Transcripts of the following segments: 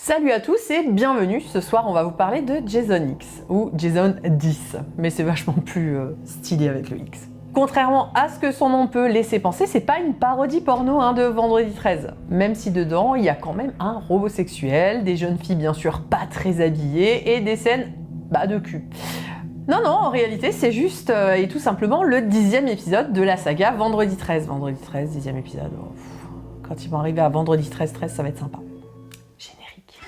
Salut à tous et bienvenue. Ce soir, on va vous parler de Jason X ou Jason 10, mais c'est vachement plus stylé avec le X. Contrairement à ce que son nom peut laisser penser, c'est pas une parodie porno de Vendredi 13. Même si dedans, il y a quand même un robot sexuel, des jeunes filles bien sûr pas très habillées et des scènes de cul. Non, en réalité, c'est juste et tout simplement le 10e épisode de la saga Vendredi 13. Vendredi 13, 10e épisode. Quand ils vont arriver à Vendredi 13, ça va être sympa. Générique.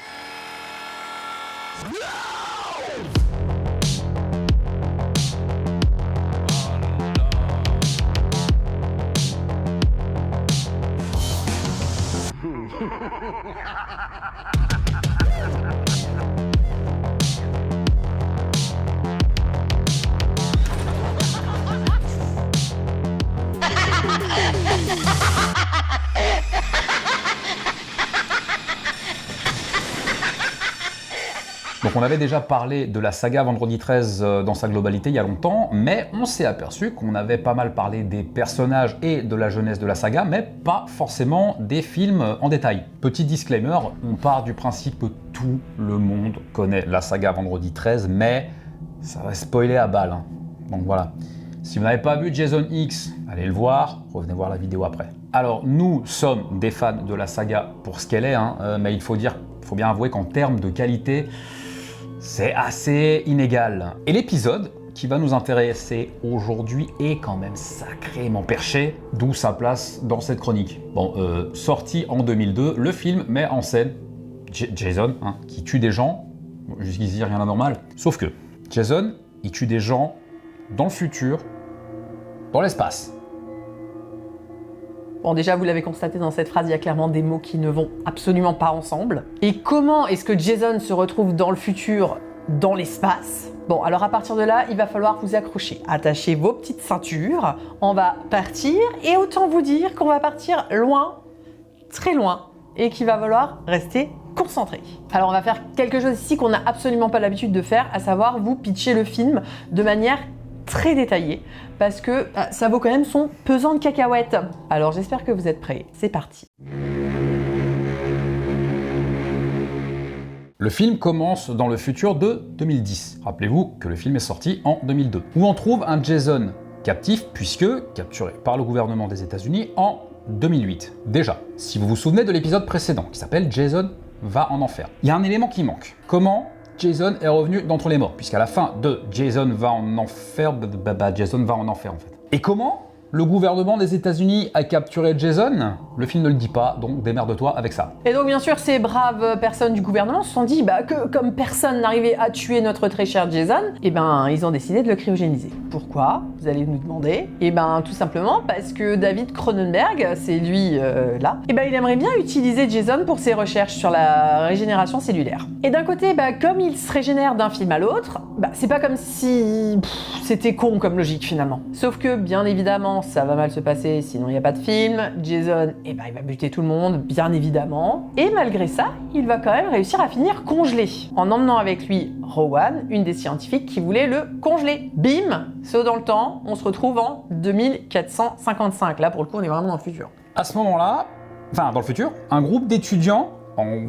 Donc on avait déjà parlé de la saga Vendredi 13 dans sa globalité il y a longtemps, mais on s'est aperçu qu'on avait pas mal parlé des personnages et de la jeunesse de la saga, mais pas forcément des films en détail. Petit disclaimer, on part du principe que tout le monde connaît la saga Vendredi 13, mais ça va spoiler à balle. Donc voilà. Si vous n'avez pas vu Jason X, allez le voir, revenez voir la vidéo après. Alors nous sommes des fans de la saga pour ce qu'elle est, mais il faut bien avouer qu'en termes de qualité, c'est assez inégal. Et l'épisode qui va nous intéresser aujourd'hui est quand même sacrément perché, d'où sa place dans cette chronique. Sorti en 2002, le film met en scène Jason, qui tue des gens. Jusqu'ici, rien d'anormal. Sauf que Jason, il tue des gens dans le futur, dans l'espace. Bon, déjà, vous l'avez constaté dans cette phrase, il y a clairement des mots qui ne vont absolument pas ensemble. Et comment est-ce que Jason se retrouve dans le futur, dans l'espace? Bon, alors à partir de là, il va falloir vous accrocher. Attachez vos petites ceintures, on va partir, et autant vous dire qu'on va partir loin, très loin, et qu'il va falloir rester concentré. Alors on va faire quelque chose ici qu'on n'a absolument pas l'habitude de faire, à savoir vous pitcher le film de manière très détaillé, parce que ça vaut quand même son pesant de cacahuètes. Alors j'espère que vous êtes prêts, c'est parti. Le film commence dans le futur de 2010. Rappelez-vous que le film est sorti en 2002, où on trouve un Jason captif, puisque capturé par le gouvernement des États-Unis en 2008. Déjà, si vous vous souvenez de l'épisode précédent, qui s'appelle Jason va en enfer, il y a un élément qui manque. Comment Jason est revenu d'entre les morts, puisqu'à la fin de Jason va en enfer, Jason va en enfer en fait. Et comment le gouvernement des États-Unis a capturé Jason? Le film ne le dit pas, donc démerde-toi avec ça. Et donc bien sûr, ces braves personnes du gouvernement se sont dit que comme personne n'arrivait à tuer notre très cher Jason, ils ont décidé de le cryogéniser. Pourquoi? Vous allez nous demander. Tout simplement parce que David Cronenberg, c'est lui là, il aimerait bien utiliser Jason pour ses recherches sur la régénération cellulaire. Et d'un côté, comme il se régénère d'un film à l'autre, c'est pas comme si c'était con comme logique finalement. Sauf que bien évidemment, ça va mal se passer, sinon il n'y a pas de film. Jason, il va buter tout le monde, bien évidemment. Et malgré ça, il va quand même réussir à finir congelé, en emmenant avec lui Rowan, une des scientifiques qui voulait le congeler. Bim, saut dans le temps, on se retrouve en 2455. Là, pour le coup, on est vraiment dans le futur. À ce moment-là, dans le futur, un groupe d'étudiants en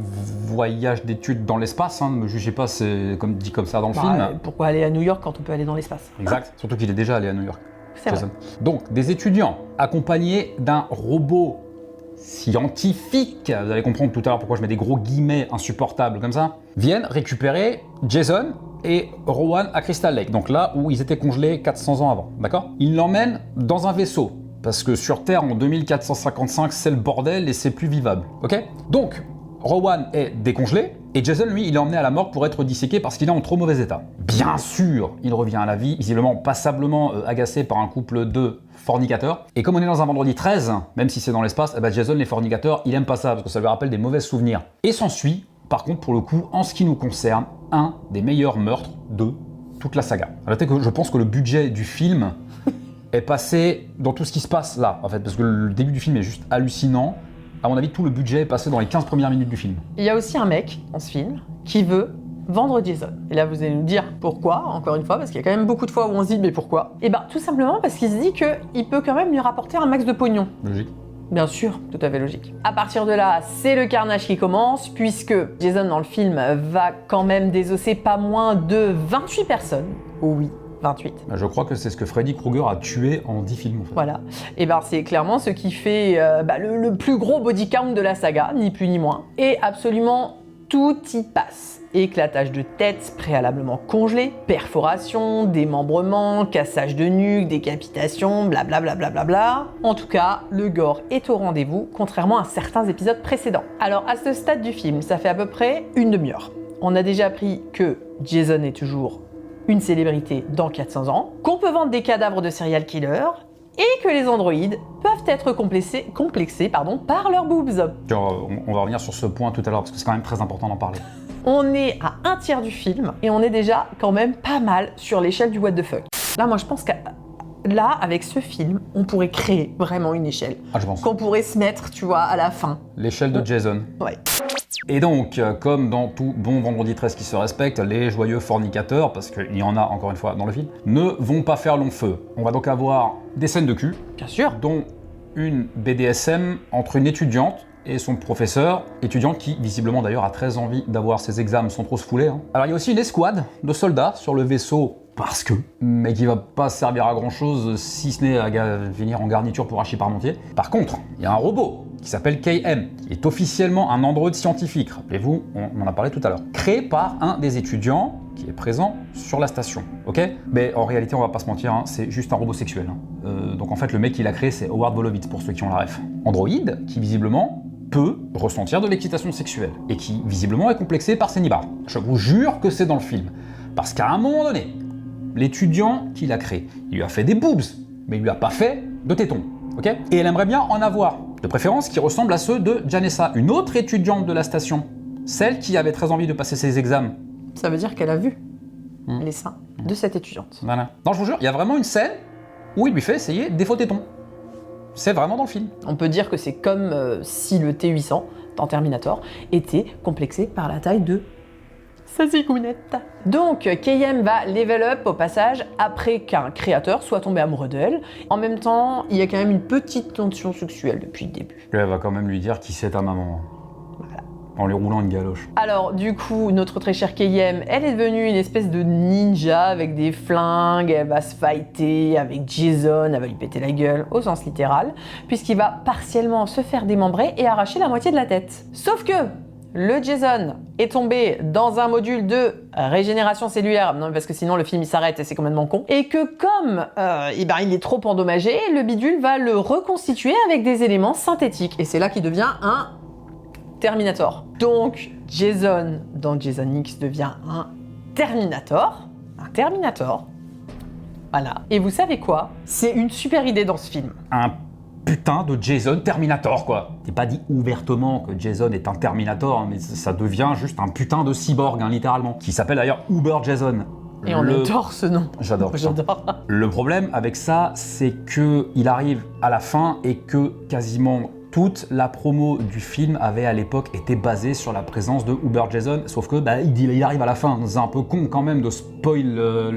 voyage d'études dans l'espace, ne me jugez pas, c'est dit comme ça dans le film. Pourquoi aller à New York quand on peut aller dans l'espace? Exact, surtout qu'il est déjà allé à New York. C'est vrai. Donc, des étudiants accompagnés d'un robot scientifique, vous allez comprendre tout à l'heure pourquoi je mets des gros guillemets insupportables comme ça, viennent récupérer Jason et Rowan à Crystal Lake, donc là où ils étaient congelés 400 ans avant, d'accord? Ils l'emmènent dans un vaisseau, parce que sur Terre en 2455 c'est le bordel et c'est plus vivable, ok? Donc, Rowan est décongelé, et Jason, lui, il est emmené à la mort pour être disséqué parce qu'il est en trop mauvais état. Bien sûr, il revient à la vie, visiblement passablement agacé par un couple de fornicateurs. Et comme on est dans un vendredi 13, même si c'est dans l'espace, Jason, les fornicateurs, il aime pas ça parce que ça lui rappelle des mauvais souvenirs. Et s'ensuit, par contre, pour le coup, en ce qui nous concerne, un des meilleurs meurtres de toute la saga. Alors, je pense que le budget du film est passé dans tout ce qui se passe là, en fait, parce que le début du film est juste hallucinant. À mon avis, tout le budget est passé dans les 15 premières minutes du film. Il y a aussi un mec dans ce film qui veut vendre Jason. Et là, vous allez nous dire pourquoi, encore une fois, parce qu'il y a quand même beaucoup de fois où on se dit mais pourquoi? Et tout simplement parce qu'il se dit qu'il peut quand même lui rapporter un max de pognon. Logique. Bien sûr, tout à fait logique. À partir de là, c'est le carnage qui commence, puisque Jason dans le film va quand même désosser pas moins de 28 personnes. Oh oui, 28. Je crois que c'est ce que Freddy Krueger a tué en 10 films. En fait. Voilà. Et ben c'est clairement ce qui fait le plus gros body count de la saga, ni plus ni moins. Et absolument tout y passe. Éclatage de tête préalablement congelé, perforation, démembrement, cassage de nuque, décapitation, blablabla. En tout cas, le gore est au rendez-vous, contrairement à certains épisodes précédents. Alors à ce stade du film, ça fait à peu près une demi-heure. On a déjà appris que Jason est toujours une célébrité dans 400 ans, qu'on peut vendre des cadavres de serial killers, et que les androïdes peuvent être complexés par leurs boobs. On va revenir sur ce point tout à l'heure, parce que c'est quand même très important d'en parler. On est à un tiers du film, et on est déjà quand même pas mal sur l'échelle du what the fuck. Là, moi je pense que là, avec ce film, on pourrait créer vraiment une échelle. Ah, je pense. Qu'on pourrait se mettre, tu vois, à la fin. L'échelle de Jason. Ouais. Et donc, comme dans tout bon Vendredi 13 qui se respecte, les joyeux fornicateurs, parce qu'il y en a encore une fois dans le film, ne vont pas faire long feu. On va donc avoir des scènes de cul, Bien sûr. dont une BDSM entre une étudiante et son professeur, étudiante qui visiblement d'ailleurs a très envie d'avoir ses examens sans trop se fouler. Alors il y a aussi une escouade de soldats sur le vaisseau, parce que, mais qui va pas servir à grand chose si ce n'est à venir en garniture pour Archie Parmentier. Par contre, il y a un robot qui s'appelle KM, qui est officiellement un androïde scientifique, rappelez-vous, on en a parlé tout à l'heure, créé par un des étudiants qui est présent sur la station, ok? Mais en réalité, on va pas se mentir, c'est juste un robot sexuel. Donc en fait, le mec qui l'a créé, c'est Howard Wolowitz, pour ceux qui ont la ref. Androïde, qui visiblement peut ressentir de l'excitation sexuelle, et qui visiblement est complexé par ses nibards. Je vous jure que c'est dans le film, parce qu'à un moment donné, l'étudiant qui l'a créé, il lui a fait des boobs, mais il lui a pas fait de tétons, ok? Et elle aimerait bien en avoir, de préférence qui ressemblent à ceux de Janessa, une autre étudiante de la station, celle qui avait très envie de passer ses examens. Ça veut dire qu'elle a vu les seins de cette étudiante. Voilà. Non, je vous jure, il y a vraiment une scène où il lui fait essayer des faux tétons. C'est vraiment dans le film. On peut dire que c'est comme si le T-800 dans Terminator était complexé par la taille de sa zigounette. Donc, KM va level up au passage après qu'un créateur soit tombé amoureux d'elle. En même temps, il y a quand même une petite tension sexuelle depuis le début. Elle va quand même lui dire qui c'est ta maman. Voilà. En lui roulant une galoche. Alors, du coup, notre très chère KM, elle est devenue une espèce de ninja avec des flingues. Elle va se fighter avec Jason, elle va lui péter la gueule au sens littéral, puisqu'il va partiellement se faire démembrer et arracher la moitié de la tête. Sauf que le Jason est tombé dans un module de régénération cellulaire, non, parce que sinon le film il s'arrête et c'est complètement con, et que comme il est trop endommagé, le bidule va le reconstituer avec des éléments synthétiques, et c'est là qu'il devient un Terminator. Donc Jason dans Jason X devient un Terminator. Voilà. Et vous savez quoi? C'est une super idée dans ce film. Un putain de Jason Terminator, quoi. C'est pas dit ouvertement que Jason est un Terminator, mais ça devient juste un putain de cyborg, littéralement. Qui s'appelle d'ailleurs Uber Jason. Et on adore ce nom. J'adore. J'adore. Le problème avec ça, c'est que il arrive à la fin et que quasiment toute la promo du film avait à l'époque été basée sur la présence de Uber Jason, sauf que il arrive à la fin. C'est un peu con quand même de spoil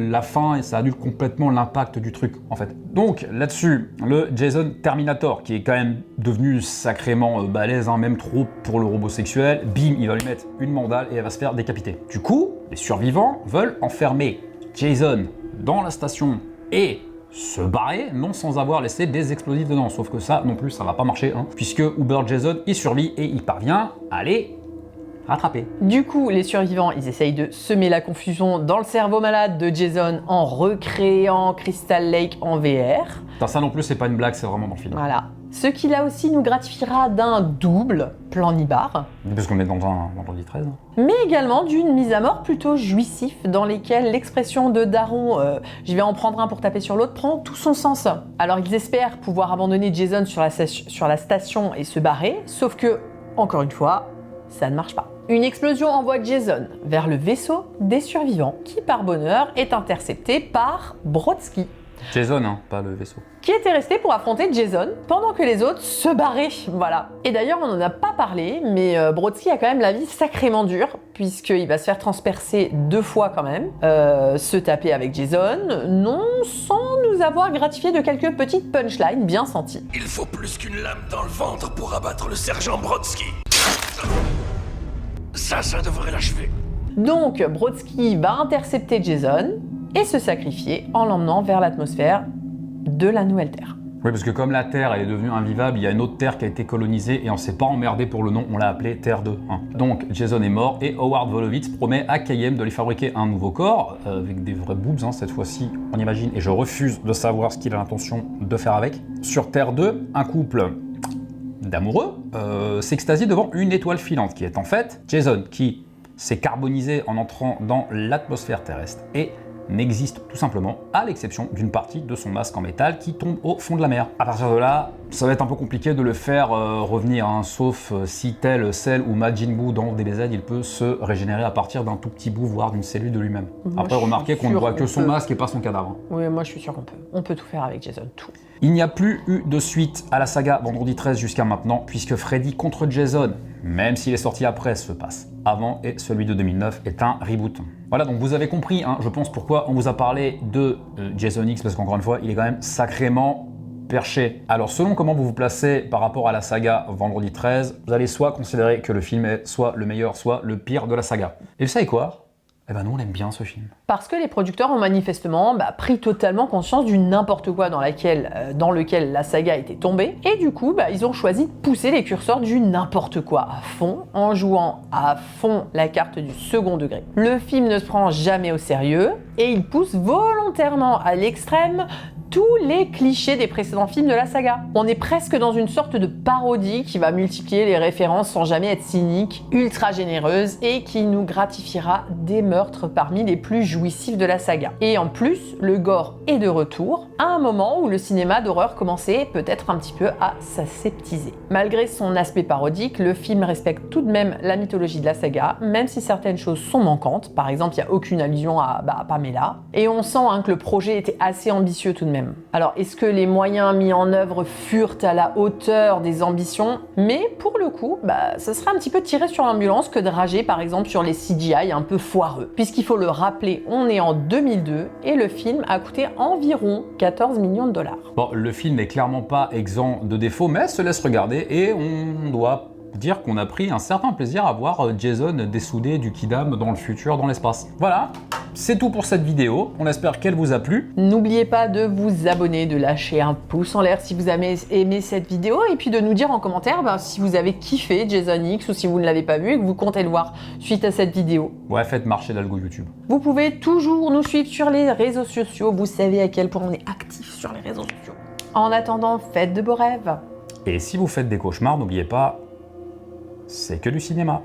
la fin et ça annule complètement l'impact du truc en fait. Donc là-dessus, le Jason Terminator qui est quand même devenu sacrément balèze, même trop pour le robot sexuel, bim, il va lui mettre une mandale et elle va se faire décapiter. Du coup, les survivants veulent enfermer Jason dans la station et se barrer, non sans avoir laissé des explosifs dedans. Sauf que ça, non plus, ça va pas marcher, puisque Uber Jason, il survit et il parvient à les rattraper. Du coup, les survivants, ils essayent de semer la confusion dans le cerveau malade de Jason en recréant Crystal Lake en VR. Putain, ça non plus, c'est pas une blague, c'est vraiment dans le film. Voilà. Ce qui là aussi nous gratifiera d'un double plan Nibar. Parce qu'on est dans un Vendredi 13. Mais également d'une mise à mort plutôt jouissif dans lesquelles l'expression de Daron je vais en prendre un pour taper sur l'autre prend tout son sens. Alors ils espèrent pouvoir abandonner Jason sur la station et se barrer, sauf que, encore une fois, ça ne marche pas. Une explosion envoie Jason vers le vaisseau des survivants qui, par bonheur, est intercepté par Brodsky. Jason, pas le vaisseau. Qui était resté pour affronter Jason pendant que les autres se barraient, voilà. Et d'ailleurs, on n'en a pas parlé, mais Brodsky a quand même la vie sacrément dure, puisqu'il va se faire transpercer 2 fois quand même, se taper avec Jason, non sans nous nous avoir gratifié de quelques petites punchlines bien senties. Il faut plus qu'une lame dans le ventre pour abattre le sergent Brodsky. Ça devrait l'achever. Donc, Brodsky va intercepter Jason et se sacrifier en l'emmenant vers l'atmosphère de la Nouvelle Terre. Oui, parce que comme la Terre elle est devenue invivable, il y a une autre Terre qui a été colonisée et on s'est pas emmerdé pour le nom, on l'a appelée Terre 2. Donc Jason est mort et Howard Wolowitz promet à Kayem de lui fabriquer un nouveau corps, avec des vrais boobs cette fois-ci, on imagine, et je refuse de savoir ce qu'il a l'intention de faire avec. Sur Terre 2, un couple d'amoureux s'extasie devant une étoile filante qui est en fait Jason, qui s'est carbonisé en entrant dans l'atmosphère terrestre et n'existe tout simplement à l'exception d'une partie de son masque en métal qui tombe au fond de la mer. À partir de là, ça va être un peu compliqué de le faire revenir, sauf si tel, Cell ou Majin Buu dans DBZ, il peut se régénérer à partir d'un tout petit bout, voire d'une cellule de lui-même. Après, remarquez qu'on ne voit que son masque et pas son cadavre. Oui, moi je suis sûr qu'on peut. On peut tout faire avec Jason, tout. Il n'y a plus eu de suite à la saga Vendredi 13 jusqu'à maintenant, puisque Freddy contre Jason, même s'il est sorti après, se passe avant, et celui de 2009 est un reboot. Voilà, donc vous avez compris, je pense, pourquoi on vous a parlé de Jason X, parce qu'encore une fois, il est quand même sacrément perché. Alors, selon comment vous vous placez par rapport à la saga Vendredi 13, vous allez soit considérer que le film est soit le meilleur, soit le pire de la saga. Et vous savez quoi ? Eh ben nous, on aime bien ce film. Parce que les producteurs ont manifestement pris totalement conscience du n'importe quoi dans lequel la saga était tombée, et du coup, ils ont choisi de pousser les curseurs du n'importe quoi à fond, en jouant à fond la carte du second degré. Le film ne se prend jamais au sérieux, et il pousse volontairement à l'extrême tous les clichés des précédents films de la saga. On est presque dans une sorte de parodie qui va multiplier les références sans jamais être cynique, ultra généreuse et qui nous gratifiera des meurtres parmi les plus jouissifs de la saga. Et en plus, le gore est de retour à un moment où le cinéma d'horreur commençait peut-être un petit peu à s'aseptiser. Malgré son aspect parodique, le film respecte tout de même la mythologie de la saga, même si certaines choses sont manquantes. Par exemple, il n'y a aucune allusion à Pamela. Et on sent que le projet était assez ambitieux tout de même. Alors, est-ce que les moyens mis en œuvre furent à la hauteur des ambitions? Mais pour le coup, ça serait un petit peu tiré sur l'ambulance que de rager par exemple sur les CGI un peu foireux. Puisqu'il faut le rappeler, on est en 2002 et le film a coûté environ 14 millions de dollars. Bon, le film n'est clairement pas exempt de défauts, mais se laisse regarder et on doit dire qu'on a pris un certain plaisir à voir Jason dessouder du Kidam dans le futur, dans l'espace. Voilà, c'est tout pour cette vidéo, on espère qu'elle vous a plu. N'oubliez pas de vous abonner, de lâcher un pouce en l'air si vous avez aimé cette vidéo, et puis de nous dire en commentaire si vous avez kiffé Jason X ou si vous ne l'avez pas vu et que vous comptez le voir suite à cette vidéo. Ouais, faites marcher l'algo YouTube. Vous pouvez toujours nous suivre sur les réseaux sociaux, vous savez à quel point on est actif sur les réseaux sociaux. En attendant, faites de beaux rêves. Et si vous faites des cauchemars, n'oubliez pas, c'est que du cinéma.